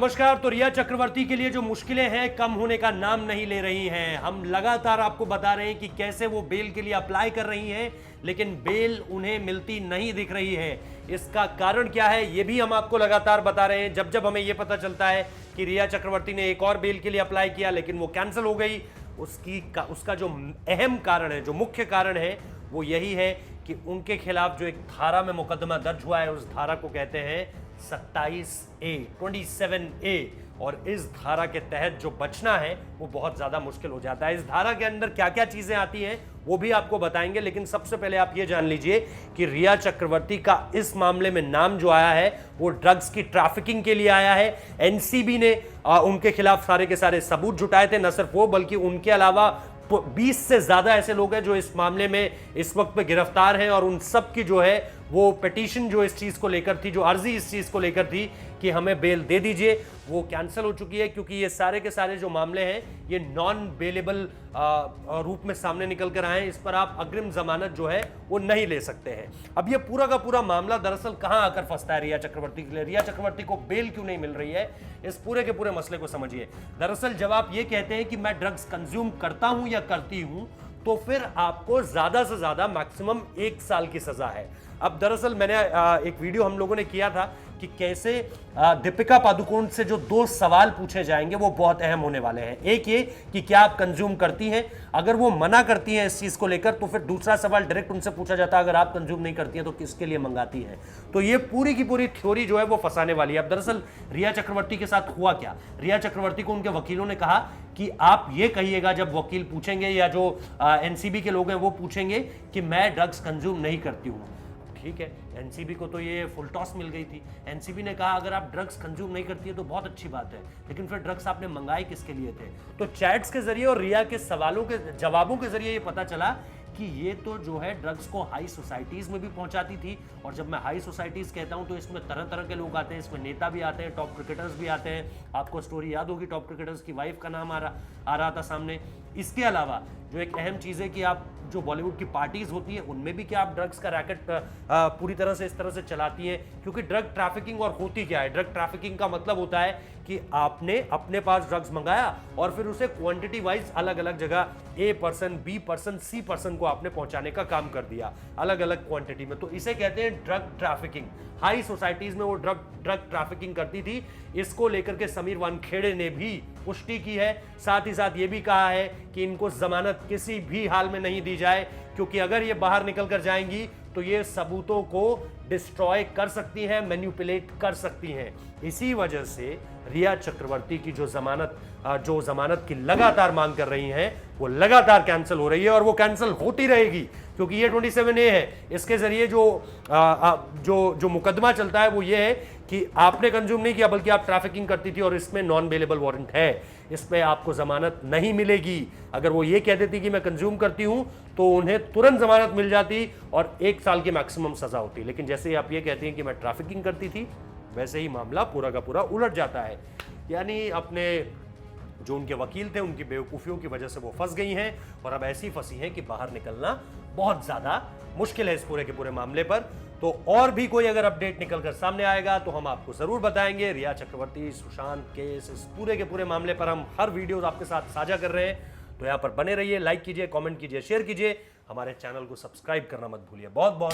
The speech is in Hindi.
नमस्कार। तो रिया चक्रवर्ती के लिए जो मुश्किलें हैं कम होने का नाम नहीं ले रही हैं। हम लगातार आपको बता रहे हैं कि कैसे वो बेल के लिए अप्लाई कर रही हैं, लेकिन बेल उन्हें मिलती नहीं दिख रही है। इसका कारण क्या है ये भी हम आपको लगातार बता रहे हैं। जब जब हमें यह पता चलता है कि रिया चक्रवर्ती ने एक और बेल के लिए अप्लाई किया लेकिन वो कैंसिल हो गई, उसका जो अहम कारण है, जो मुख्य कारण है, वो यही है कि उनके खिलाफ जो एक धारा में मुकदमा दर्ज हुआ है, उस धारा को कहते हैं 27A और इस धारा के तहत जो बचना है वो बहुत ज्यादा मुश्किल हो जाता है। इस धारा के अंदर क्या क्या चीजें आती हैं वो भी आपको बताएंगे, लेकिन सबसे पहले आप ये जान लीजिए कि रिया चक्रवर्ती का इस मामले में नाम जो आया है वो ड्रग्स की ट्रैफिकिंग के लिए आया है। एनसीबी ने उनके खिलाफ सारे के सारे सबूत जुटाए थे। न सिर्फ वो बल्कि उनके अलावा 20 से ज्यादा ऐसे लोग हैं जो इस मामले में इस वक्त पे गिरफ्तार हैं और उन सब की जो है वो पिटीशन जो इस चीज को लेकर थी, जो अर्जी इस चीज को लेकर थी कि हमें बेल दे दीजिए, वो कैंसिल हो चुकी है, क्योंकि ये सारे के सारे जो मामले हैं ये नॉन बेलेबल रूप में सामने निकल कर आए हैं। इस पर आप अग्रिम जमानत जो है वो नहीं ले सकते हैं। अब ये पूरा का पूरा मामला दरअसल कहां आकर फंसता है रिया चक्रवर्ती के लिए, रिया चक्रवर्ती को बेल क्यों नहीं मिल रही है, इस पूरे के पूरे मसले को समझिए। दरअसल जब आप ये कहते हैं कि मैं ड्रग्स कंज्यूम करता हूं या करती हूं, तो फिर आपको ज्यादा से ज्यादा मैक्सिमम 1 साल की सजा है। अब दरअसल मैंने एक वीडियो हम लोगों ने किया था कि कैसे दीपिका पादुकोण से जो 2 सवाल पूछे जाएंगे वो बहुत अहम होने वाले हैं। एक ये कि क्या आप कंज्यूम करती हैं, अगर वो मना करती हैं इस चीज को लेकर तो फिर दूसरा सवाल डायरेक्ट उनसे पूछा जाता है, अगर आप कंज्यूम नहीं करती हैं तो किसके लिए मंगाती हैं। तो ये पूरी की पूरी थ्योरी जो है वो फंसाने वाली है। अब दरअसल रिया चक्रवर्ती के साथ हुआ क्या, रिया चक्रवर्ती को उनके वकीलों ने कहा कि आप ये कहिएगा, जब वकील पूछेंगे या जो एनसीबी के लोग हैं वो पूछेंगे कि मैं ड्रग्स कंज्यूम नहीं करती हूं। ठीक है, एनसीबी को तो ये फुल टॉस मिल गई थी। एनसीबी ने कहा अगर आप ड्रग्स कंज्यूम नहीं करती है तो बहुत अच्छी बात है, लेकिन फिर ड्रग्स आपने मंगाए किसके लिए थे। तो चैट्स के जरिए और रिया के सवालों के जवाबों के जरिए ये पता चला कि ये तो जो है ड्रग्स को हाई सोसाइटीज में भी पहुंचाती थी। और जब मैं हाई सोसाइटीज कहता हूं तो इसमें तरह तरह के लोग आते हैं, इसमें नेता भी आते हैं, टॉप क्रिकेटर्स भी आते हैं। आपको स्टोरी याद होगी, टॉप क्रिकेटर्स की वाइफ का नाम आ रहा था सामने। इसके अलावा जो एक अहम चीज है कि आप जो बॉलीवुड की पार्टीज होती है उनमें भी क्या आप ड्रग्स का रैकेट पूरी तरह से इस तरह से चलाती हैं, क्योंकि ड्रग ट्रैफिकिंग और होती क्या है, ड्रग ट्रैफिकिंग का मतलब होता है कि आपने अपने पास ड्रग्स मंगाया और फिर उसे क्वांटिटी वाइज अलग अलग जगह A person, B person, C person को आपने पहुंचाने का काम कर दिया अलग अलग क्वांटिटी में। तो इसे कहते हैं ड्रग ट्रैफिकिंग। हाई सोसाइटीज में वो ड्रग ट्रैफिकिंग करती थी। इसको लेकर के समीर वानखेड़े ने भी पुष्टि की है। साथ ही साथ ये भी कहा है कि इनको जमानत किसी भी हाल में नहीं दी जाए, क्योंकि अगर ये बाहर निकल कर जाएंगी तो ये सबूतों को डिस्ट्रॉय कर सकती हैं, मैनिपुलेट कर सकती हैं। इसी वजह से रिया चक्रवर्ती की जो जमानत की लगातार मांग कर रही हैं वो लगातार कैंसिल हो रही है और वो कैंसिल होती रहेगी, क्योंकि ये 27A है। इसके जरिए जो मुकदमा चलता है वो ये है कि आपने कंज्यूम नहीं किया बल्कि आप ट्रैफिकिंग करती थी और इसमें नॉन बेलेबल वारंट है, इसमें आपको जमानत नहीं मिलेगी। अगर वो ये कह देती कि मैं कंज्यूम करती हूं तो उन्हें तुरंत जमानत मिल जाती और 1 साल की मैक्सिमम सजा होती। लेकिन जैसे ही आप ये कहती हैं कि मैं ट्रैफिकिंग करती थी, वैसे ही मामला पूरा का पूरा उलट जाता है। यानी अपने जो उनके वकील थे उनकी बेवकूफियों की वजह से वो फंस गई हैं और अब ऐसी फंसी हैं कि बाहर निकलना बहुत ज्यादा मुश्किल है इस पूरे के पूरे मामले पर। तो और भी कोई अगर अपडेट निकलकर सामने आएगा तो हम आपको जरूर बताएंगे। रिया चक्रवर्ती, सुशांत केस, इस पूरे के पूरे मामले पर हम हर वीडियो आपके साथ साझा कर रहे हैं। तो यहाँ पर बने रहिए, लाइक कीजिए, कमेंट कीजिए, शेयर कीजिए, हमारे चैनल को सब्सक्राइब करना मत भूलिए। बहुत बहुत